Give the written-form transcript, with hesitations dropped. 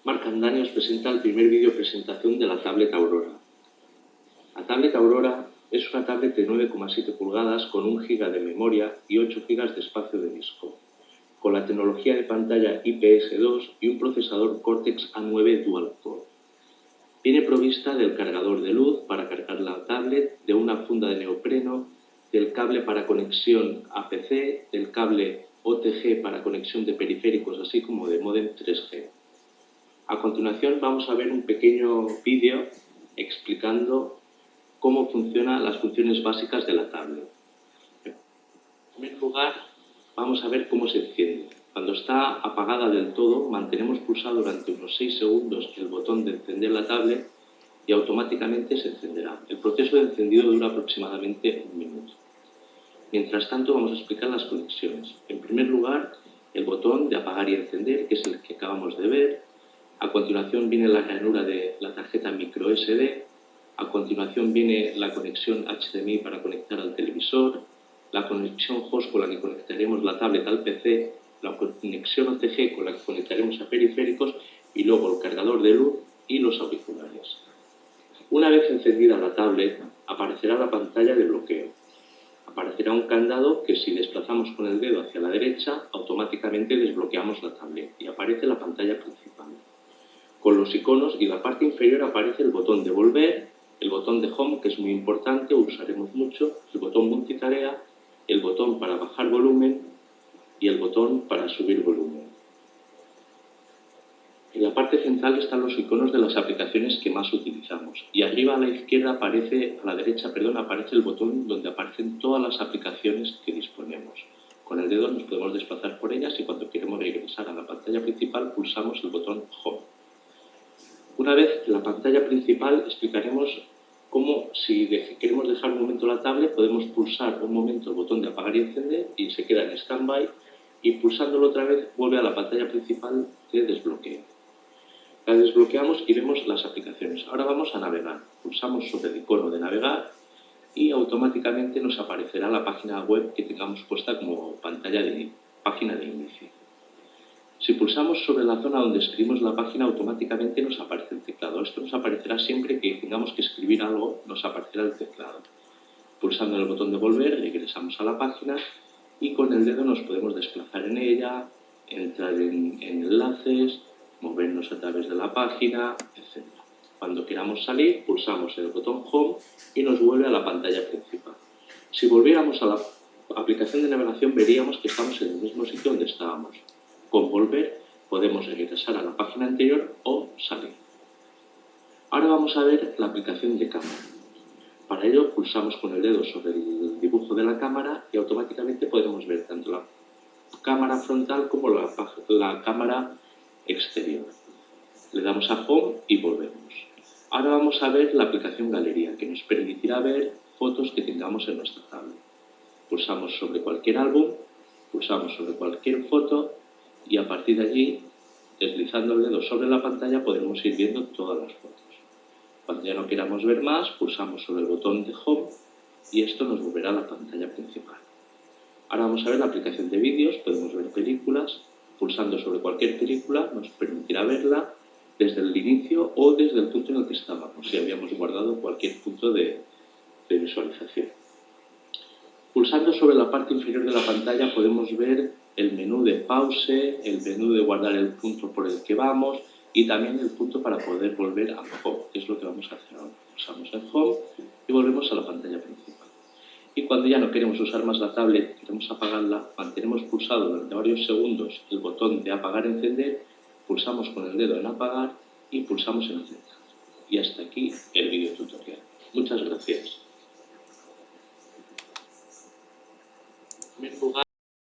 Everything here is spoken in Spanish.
Marc Andani os presenta el primer vídeo presentación de la tablet Aurora. La tablet Aurora es una tablet de 9,7 pulgadas con 1 GB de memoria y 8 GB de espacio de disco, con la tecnología de pantalla IPS2 y un procesador Cortex A9 Dual-Core. Viene provista del cargador de luz para cargar la tablet, de una funda de neopreno, del cable para conexión a PC, del cable OTG para conexión de periféricos, así como de módem 3G. A continuación vamos a ver un pequeño vídeo explicando cómo funcionan las funciones básicas de la tablet. En primer lugar, vamos a ver cómo se enciende. Cuando está apagada del todo, mantenemos pulsado durante unos 6 segundos el botón de encender la tablet y automáticamente se encenderá. El proceso de encendido dura aproximadamente 1 minuto. Mientras tanto, vamos a explicar las conexiones. En primer lugar, el botón de apagar y encender, que es el que acabamos de ver. A continuación viene la ranura de la tarjeta microSD. A continuación viene la conexión HDMI para conectar al televisor, la conexión host con la que conectaremos la tablet al PC, la conexión OTG con la que conectaremos a periféricos y luego el cargador de luz y los auriculares. Una vez encendida la tablet, aparecerá la pantalla de bloqueo. Aparecerá un candado que, si desplazamos con el dedo hacia la derecha, automáticamente desbloqueamos la tablet y aparece la pantalla principal. Con los iconos, y en la parte inferior aparece el botón de volver, el botón de home, que es muy importante, usaremos mucho, el botón multitarea, el botón para bajar volumen y el botón para subir volumen. En la parte central están los iconos de las aplicaciones que más utilizamos y arriba a la izquierda aparece, aparece el botón donde aparecen todas las aplicaciones que disponemos. Con el dedo nos podemos desplazar por ellas y cuando queremos regresar a la pantalla principal pulsamos el botón home. Una vez en la pantalla principal explicaremos cómo, si queremos dejar un momento la tablet, podemos pulsar un momento el botón de apagar y encender y se queda en stand-by, y pulsándolo otra vez vuelve a la pantalla principal de desbloqueo. La desbloqueamos y vemos las aplicaciones. Ahora vamos a navegar. Pulsamos sobre el icono de navegar y automáticamente nos aparecerá la página web que tengamos puesta como página de inicio. Si pulsamos sobre la zona donde escribimos la página, automáticamente nos aparece el teclado. Esto nos aparecerá siempre que tengamos que escribir algo, nos aparecerá el teclado. Pulsando el botón de volver, regresamos a la página y con el dedo nos podemos desplazar en ella, entrar en enlaces, movernos a través de la página, etc. Cuando queramos salir, pulsamos el botón home y nos vuelve a la pantalla principal. Si volviéramos a la aplicación de navegación, veríamos que estamos en el mismo sitio donde estábamos. Con volver podemos regresar a la página anterior o salir. Ahora vamos a ver la aplicación de cámara. Para ello pulsamos con el dedo sobre el dibujo de la cámara y automáticamente podemos ver tanto la cámara frontal como la cámara exterior. Le damos a home y volvemos. Ahora vamos a ver la aplicación galería, que nos permitirá ver fotos que tengamos en nuestra tablet. Pulsamos sobre cualquier álbum, pulsamos sobre cualquier foto y a partir de allí, deslizando el dedo sobre la pantalla, podremos ir viendo todas las fotos. Cuando ya no queramos ver más, pulsamos sobre el botón de home y esto nos volverá a la pantalla principal. Ahora vamos a ver la aplicación de vídeos. Podemos ver películas. Pulsando sobre cualquier película nos permitirá verla desde el inicio o desde el punto en el que estábamos, si habíamos guardado cualquier punto de visualización. Pulsando sobre la parte inferior de la pantalla podemos ver el menú de pause, el menú de guardar el punto por el que vamos y también el punto para poder volver a home, que es lo que vamos a hacer ahora. Pulsamos en home y volvemos a la pantalla principal. Y cuando ya no queremos usar más la tablet, queremos apagarla, mantenemos pulsado durante varios segundos el botón de apagar y encender, pulsamos con el dedo en apagar y pulsamos en encender. Y hasta aquí el vídeo tutorial. Muchas gracias.